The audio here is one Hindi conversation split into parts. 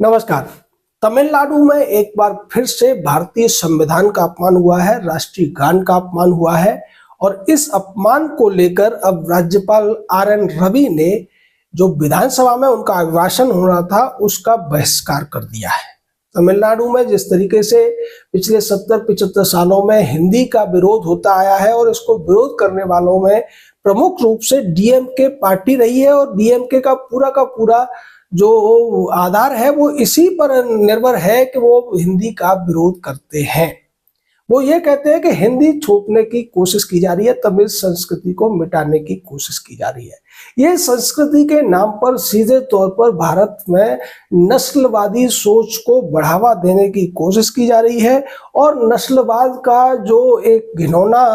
नमस्कार। तमिलनाडु में एक बार फिर से भारतीय संविधान का अपमान हुआ है, राष्ट्रीय गान का अपमान हुआ है और इस अपमान को लेकर अब राज्यपाल आर.एन. रवि ने जो विधानसभा में उनका अभिभाषण हो रहा था उसका बहिष्कार कर दिया है। तमिलनाडु में जिस तरीके से पिछले 70-75 सालों में हिंदी का विरोध होता आया है और इसको विरोध करने वालों में प्रमुख रूप से डीएमके पार्टी रही है और डीएमके का पूरा जो आधार है वो इसी पर निर्भर है कि वो हिंदी का विरोध करते हैं। वो ये कहते हैं कि हिंदी थोपने की कोशिश की जा रही है, तमिल संस्कृति को मिटाने की कोशिश की जा रही है। ये संस्कृति के नाम पर सीधे तौर पर भारत में नस्लवादी सोच को बढ़ावा देने की कोशिश की जा रही है और नस्लवाद का जो एक घिनौना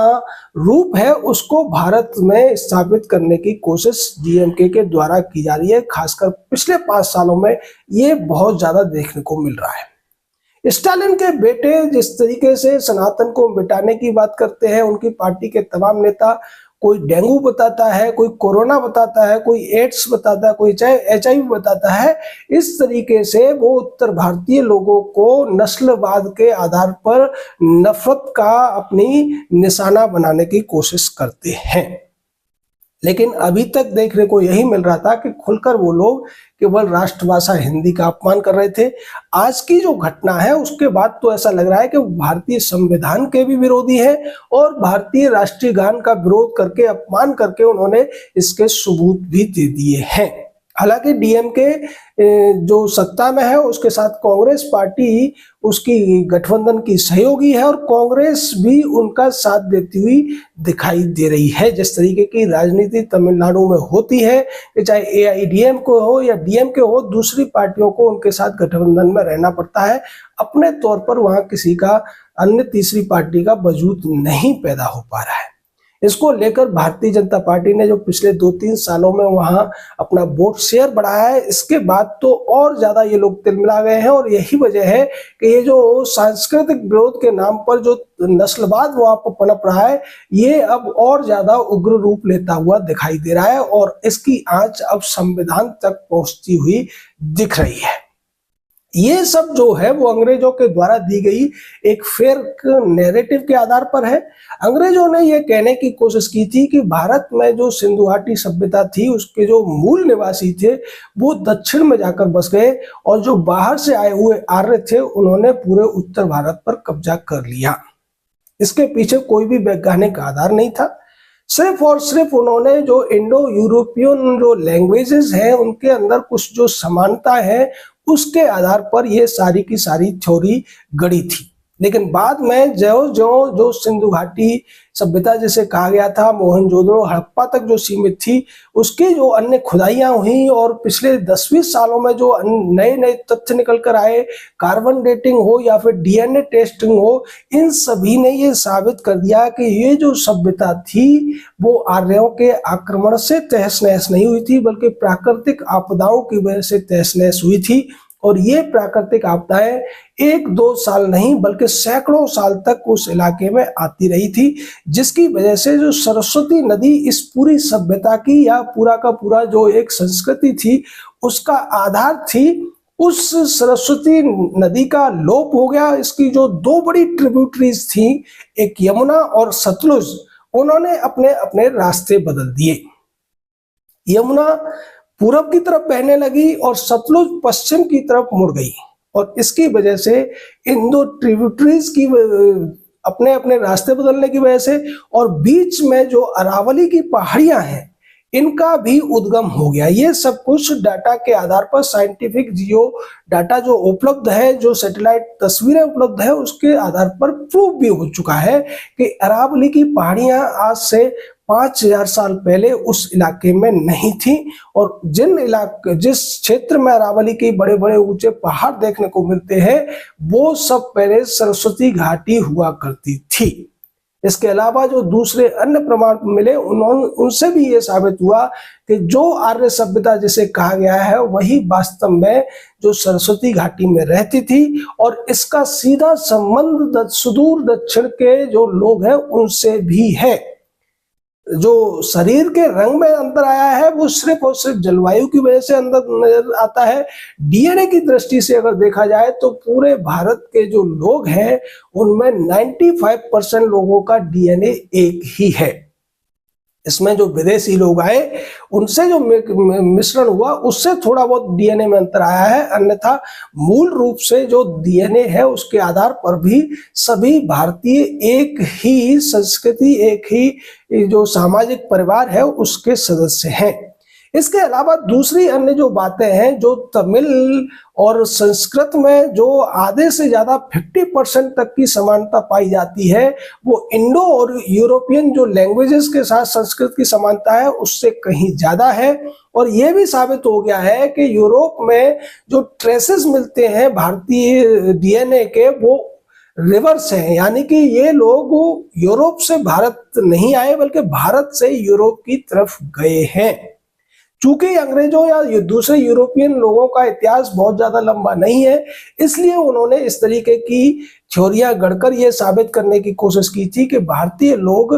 रूप है उसको भारत में स्थापित करने की कोशिश डीएमके के द्वारा की जा रही है। खासकर पिछले 5 सालों में ये बहुत ज्यादा देखने को मिल रहा है। स्टालिन के बेटे जिस तरीके से सनातन को मिटाने की बात करते हैं, उनकी पार्टी के तमाम नेता कोई डेंगू बताता है, कोई कोरोना बताता है, कोई एड्स बताता है, कोई HIV बताता है। इस तरीके से वो उत्तर भारतीय लोगों को नस्लवाद के आधार पर नफरत का अपनी निशाना बनाने की कोशिश करते हैं। लेकिन अभी तक देखने को यही मिल रहा था कि खुलकर वो लोग केवल राष्ट्रभाषा हिंदी का अपमान कर रहे थे। आज की जो घटना है उसके बाद तो ऐसा लग रहा है कि भारतीय संविधान के भी विरोधी है और भारतीय राष्ट्रीय गान का विरोध करके, अपमान करके उन्होंने इसके सबूत भी दे दिए हैं। हालांकि डीएमके जो सत्ता में है उसके साथ कांग्रेस पार्टी उसकी गठबंधन की सहयोगी है और कांग्रेस भी उनका साथ देती हुई दिखाई दे रही है। जिस तरीके की राजनीति तमिलनाडु में होती है, चाहे एआईडीएमके हो या डीएमके हो, दूसरी पार्टियों को उनके साथ गठबंधन में रहना पड़ता है। अपने तौर पर वहां किसी का अन्य तीसरी पार्टी का वजूद नहीं पैदा हो पा रहा है। इसको लेकर भारतीय जनता पार्टी ने जो पिछले 2-3 सालों में वहां अपना वोट शेयर बढ़ाया है, इसके बाद तो और ज्यादा ये लोग तिलमिला गए हैं और यही वजह है कि ये जो सांस्कृतिक विरोध के नाम पर जो नस्लवाद वहां पर पनप रहा है, ये अब और ज्यादा उग्र रूप लेता हुआ दिखाई दे रहा है और इसकी आंच अब संविधान तक पहुंचती हुई दिख रही है। ये सब जो है वो अंग्रेजों के द्वारा दी गई एक फेयर नैरेटिव के आधार पर है। अंग्रेजों ने ये कहने की कोशिश की थी कि भारत में जो सिंधु घाटी सभ्यता थी उसके जो मूल निवासी थे वो दक्षिण में जाकर बस गए और जो बाहर से आए हुए आर्य थे उन्होंने पूरे उत्तर भारत पर कब्जा कर लिया। इसके पीछे कोई भी वैज्ञानिक आधार नहीं था। सिर्फ और सिर्फ उन्होंने जो इंडो यूरोपियन जो लैंग्वेजेस हैं उनके अंदर कुछ जो समानता है उसके आधार पर ये सारी की सारी थ्योरी गढ़ी थी। लेकिन बाद में जो सिंधु घाटी सभ्यता जिसे कहा गया था, मोहनजोदड़ो हड़प्पा तक जो सीमित थी, उसकी जो अन्य खुदाइयां हुई और पिछले 10-20 सालों में जो नए नए तथ्य निकल कर आए, कार्बन डेटिंग हो या फिर डीएनए टेस्टिंग हो, इन सभी ने ये साबित कर दिया कि ये जो सभ्यता थी वो आर्यों के आक्रमण से तहस नहस नहीं हुई थी बल्कि प्राकृतिक आपदाओं की वजह से तहस नहस हुई थी। और ये प्राकृतिक आपदाएं 1-2 साल नहीं बल्कि सैकड़ों साल तक उस इलाके में आती रही थी, जिसकी वजह से जो सरस्वती नदी इस पूरी सभ्यता की या पूरा का पूरा जो एक संस्कृति थी उसका आधार थी, उस सरस्वती नदी का लोप हो गया। इसकी जो 2 बड़ी ट्रिब्यूटरीज थी, एक यमुना और सतलुज, उन्होंने अपने अपने रास्ते बदल दिए। यमुना पूरब की तरफ बहने लगी और सतलुज पश्चिम की तरफ मुड़ गई और इसकी वजह से इन 2 ट्रिब्यूटरीज की अपने अपने रास्ते बदलने की वजह से और बीच में जो अरावली की पहाड़ियां हैं इनका भी उद्गम हो गया। ये सब कुछ डाटा के आधार पर साइंटिफिक जियो डाटा जो उपलब्ध है, जो सैटेलाइट तस्वीरें उपलब्ध है, उसके आधार पर प्रूव भी हो चुका है कि अरावली की पहाड़ियां आज से 5000 साल पहले उस इलाके में नहीं थी और जिस क्षेत्र में अरावली के बड़े बड़े ऊंचे पहाड़ देखने को मिलते हैं वो सब पहले सरस्वती घाटी हुआ करती थी। इसके अलावा जो दूसरे अन्य प्रमाण मिले उनसे भी ये साबित हुआ कि जो आर्य सभ्यता जिसे कहा गया है वही वास्तव में जो सरस्वती घाटी में रहती थी और इसका सीधा संबंध सुदूर दक्षिण के जो लोग हैं उनसे भी है। जो शरीर के रंग में अंतर आया है वो सिर्फ और सिर्फ जलवायु की वजह से अंदर नजर आता है। डीएनए की दृष्टि से अगर देखा जाए तो पूरे भारत के जो लोग हैं उनमें 95% लोगों का डीएनए एक ही है। इसमें जो विदेशी लोग आए उनसे जो मिश्रण हुआ उससे थोड़ा बहुत डीएनए में अंतर आया है, अन्यथा मूल रूप से जो डीएनए है उसके आधार पर भी सभी भारतीय एक ही संस्कृति, एक ही जो सामाजिक परिवार है उसके सदस्य हैं। इसके अलावा दूसरी अन्य जो बातें हैं, जो तमिल और संस्कृत में जो आधे से ज्यादा 50% तक की समानता पाई जाती है, वो इंडो और यूरोपियन जो लैंग्वेजेस के साथ संस्कृत की समानता है उससे कहीं ज्यादा है। और ये भी साबित हो गया है कि यूरोप में जो ट्रेसेस मिलते हैं भारतीय डीएनए के वो रिवर्स हैं, यानी कि ये लोग यूरोप से भारत नहीं आए बल्कि भारत से यूरोप की तरफ गए हैं। चूंकि अंग्रेजों या दूसरे यूरोपियन लोगों का इतिहास बहुत ज्यादा लंबा नहीं है, इसलिए उन्होंने इस तरीके की थ्योरियां गढ़कर यह साबित करने की कोशिश की थी कि भारतीय लोग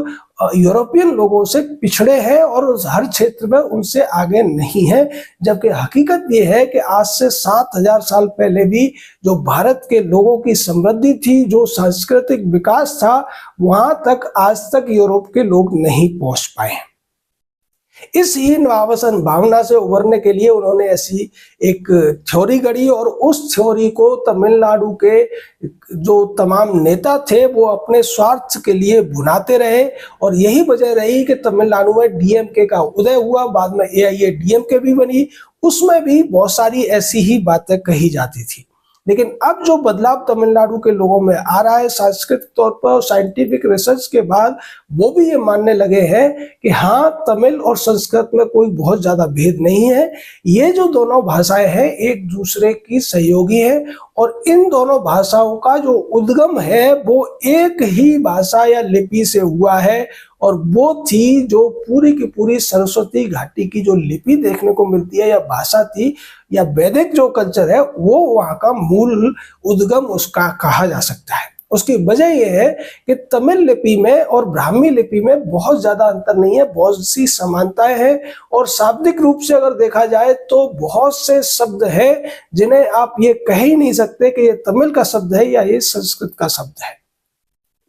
यूरोपियन लोगों से पिछड़े हैं और हर क्षेत्र में उनसे आगे नहीं हैं। जबकि हकीकत यह है कि आज से 7000 साल पहले भी जो भारत के लोगों की समृद्धि थी, जो सांस्कृतिक विकास था, वहां तक आज तक यूरोप के लोग नहीं पहुंच पाए। इस हीन आवासन भावना से उभरने के लिए उन्होंने ऐसी एक थ्योरी गढ़ी और उस थ्योरी को तमिलनाडु के जो तमाम नेता थे वो अपने स्वार्थ के लिए भुनाते रहे और यही वजह रही कि तमिलनाडु में डीएमके का उदय हुआ। बाद में एआईएडीएमके भी बनी, उसमें भी बहुत सारी ऐसी ही बातें कही जाती थी। लेकिन अब जो बदलाव तमिलनाडु के लोगों में आ रहा है सांस्कृतिक तौर पर, साइंटिफिक रिसर्च के बाद, वो भी ये मानने लगे हैं कि हाँ, तमिल और संस्कृत में कोई बहुत ज्यादा भेद नहीं है। ये जो दोनों भाषाएं हैं एक दूसरे की सहयोगी है और इन दोनों भाषाओं का जो उद्गम है वो एक ही भाषा या लिपि से हुआ है और वो थी जो पूरी की पूरी सरस्वती घाटी की जो लिपि देखने को मिलती है या भाषा थी या वैदिक जो कल्चर है वो वहां का मूल उद्गम उसका कहा जा सकता है। उसकी वजह यह है कि तमिल लिपि में और ब्राह्मी लिपि में बहुत ज्यादा अंतर नहीं है, बहुत सी समानताएं हैं और शाब्दिक रूप से अगर देखा जाए तो बहुत से शब्द हैं जिन्हें आप ये कह ही नहीं सकते कि ये तमिल का शब्द है या ये संस्कृत का शब्द है।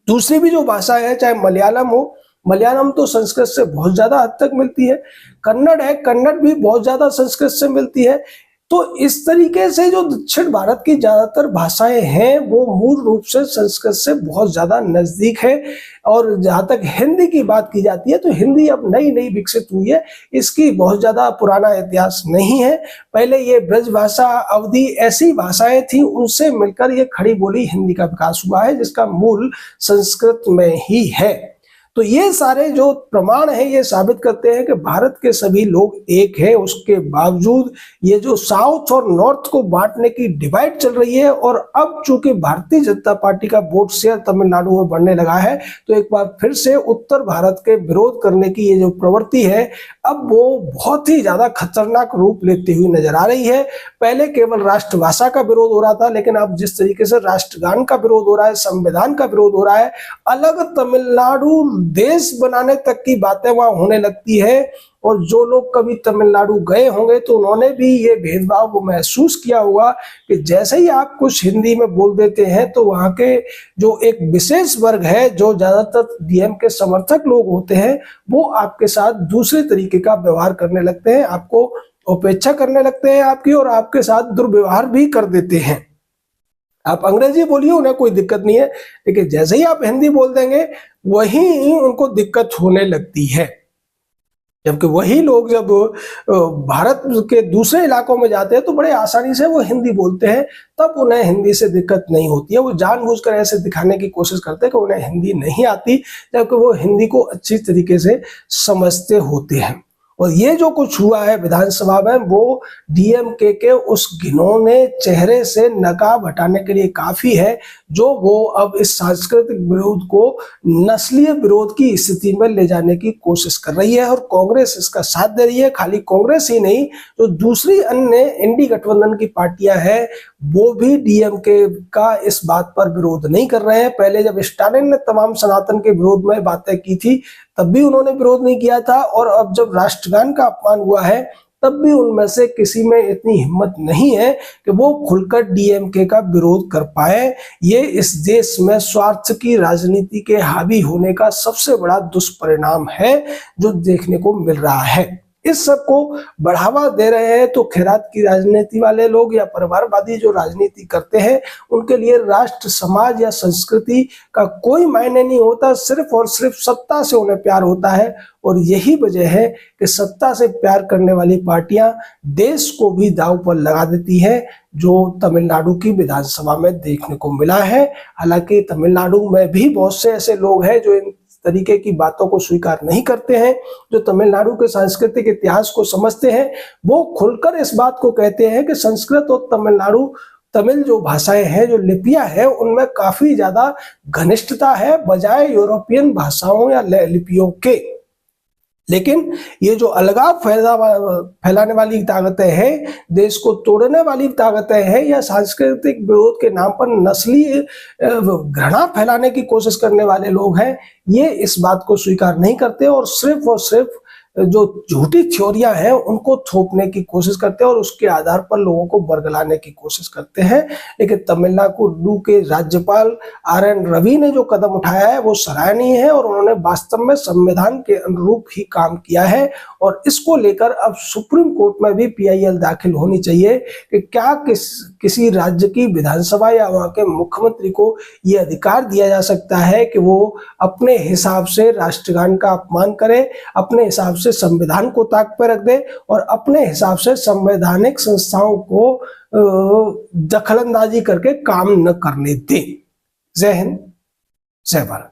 दूसरी भी जो भाषा है, चाहे मलयालम हो, मलयालम तो संस्कृत से बहुत ज्यादा हद तक मिलती है, कन्नड़ है, कन्नड़ भी बहुत ज्यादा संस्कृत से मिलती है। तो इस तरीके से जो दक्षिण भारत की ज्यादातर भाषाएं हैं वो मूल रूप से संस्कृत से बहुत ज्यादा नजदीक है। और जहां तक हिंदी की बात की जाती है तो हिंदी अब नई नई विकसित हुई है, इसकी बहुत ज्यादा पुराना इतिहास नहीं है। पहले ये ब्रज भाषा, अवधी ऐसी भाषाएं थी, उनसे मिलकर ये खड़ी बोली हिंदी का विकास हुआ है जिसका मूल संस्कृत में ही है। तो ये सारे जो प्रमाण हैं ये साबित करते हैं कि भारत के सभी लोग एक हैं। उसके बावजूद ये जो साउथ और नॉर्थ को बांटने की डिवाइड चल रही है और अब चूंकि भारतीय जनता पार्टी का वोट शेयर तमिलनाडु में बढ़ने लगा है तो एक बार फिर से उत्तर भारत के विरोध करने की ये जो प्रवृत्ति है अब वो बहुत ही ज्यादा खतरनाक रूप लेती हुई नजर आ रही है। पहले केवल राष्ट्रभाषा का विरोध हो रहा था, लेकिन अब जिस तरीके से राष्ट्रगान का विरोध हो रहा है, संविधान का विरोध हो रहा है, अलग तमिलनाडु देश बनाने तक की बातें वहां होने लगती है। और जो लोग कभी तमिलनाडु गए होंगे तो उन्होंने भी ये भेदभाव को महसूस किया होगा कि जैसे ही आप कुछ हिंदी में बोल देते हैं तो वहां के जो एक विशेष वर्ग है, जो ज्यादातर डीएम के समर्थक लोग होते हैं, वो आपके साथ दूसरे तरीके का व्यवहार करने लगते हैं, आपको उपेक्षा करने लगते हैं आपकी और आपके साथ दुर्व्यवहार भी कर देते हैं। आप अंग्रेजी बोलिए, उन्हें कोई दिक्कत नहीं है, लेकिन जैसे ही आप हिंदी बोल देंगे वही उनको दिक्कत होने लगती है। जबकि वही लोग जब भारत के दूसरे इलाकों में जाते हैं तो बड़े आसानी से वो हिंदी बोलते हैं, तब उन्हें हिंदी से दिक्कत नहीं होती है। वो जानबूझकर ऐसे दिखाने की कोशिश करते हैं कि उन्हें हिंदी नहीं आती, जबकि वो हिंदी को अच्छी तरीके से समझते होते हैं। और ये जो कुछ हुआ है विधानसभा में वो डीएमके के उस घिनौने चेहरे से नकाब हटाने के लिए काफी है, जो वो अब इस सांस्कृतिक विरोध को नस्लीय विरोध की स्थिति में ले जाने की कोशिश कर रही है और कांग्रेस इसका साथ दे रही है। खाली कांग्रेस ही नहीं, जो दूसरी अन्य इंडी गठबंधन की पार्टियां हैं वो भी डीएमके का इस बात पर विरोध नहीं कर रहे हैं। पहले जब स्टालिन ने तमाम सनातन के विरोध में बातें की थी तब भी उन्होंने विरोध नहीं किया था, और अब जब राष्ट्रगान का अपमान हुआ है तब भी उनमें से किसी में इतनी हिम्मत नहीं है कि वो खुलकर डीएमके का विरोध कर पाए। ये इस देश में स्वार्थ की राजनीति के हावी होने का सबसे बड़ा दुष्परिणाम है जो देखने को मिल रहा है। इस सब को बढ़ावा दे रहे हैं तो खैरात की राजनीति वाले लोग या परिवारवादी जो राजनीति करते हैं, उनके लिए राष्ट्र, समाज या संस्कृति का कोई मायने नहीं होता, सिर्फ और सिर्फ सत्ता से उन्हें प्यार होता है। और यही वजह है कि सत्ता से प्यार करने वाली पार्टियां देश को भी दांव पर लगा देती है, जो तमिलनाडु की विधानसभा में देखने को मिला है। हालांकि तमिलनाडु में भी बहुत से ऐसे लोग हैं जो इन तरीके की बातों को स्वीकार नहीं करते हैं, जो तमिलनाडु के सांस्कृतिक इतिहास को समझते हैं। वो खुलकर इस बात को कहते हैं कि संस्कृत और तमिल जो भाषाएं हैं, जो लिपियां हैं, उनमें काफी ज्यादा घनिष्ठता है बजाय यूरोपियन भाषाओं या लिपियों के। लेकिन ये जो अलगाव फैलाने वाली ताकतें हैं, देश को तोड़ने वाली ताकतें हैं, या सांस्कृतिक विरोध के नाम पर नस्ली घृणा फैलाने की कोशिश करने वाले लोग हैं, ये इस बात को स्वीकार नहीं करते और सिर्फ जो झूठी थ्योरियां हैं उनको थोपने की कोशिश करते हैं और उसके आधार पर लोगों को बरगलाने की कोशिश करते हैं। लेकिन तमिलनाडु के राज्यपाल RN रवि ने जो कदम उठाया है वो सराहनीय है और उन्होंने वास्तव में संविधान के अनुरूप ही काम किया है। और इसको लेकर अब सुप्रीम कोर्ट में भी PIL दाखिल होनी चाहिए कि क्या किसी राज्य की विधानसभा या वहां के मुख्यमंत्री को ये अधिकार दिया जा सकता है कि वो अपने हिसाब से राष्ट्रगान का अपमान करे, अपने हिसाब से संविधान को ताक पर रख दे और अपने हिसाब से संवैधानिक संस्थाओं को दखलंदाजी करके काम न करने दे। जय हिंद, जय भारत।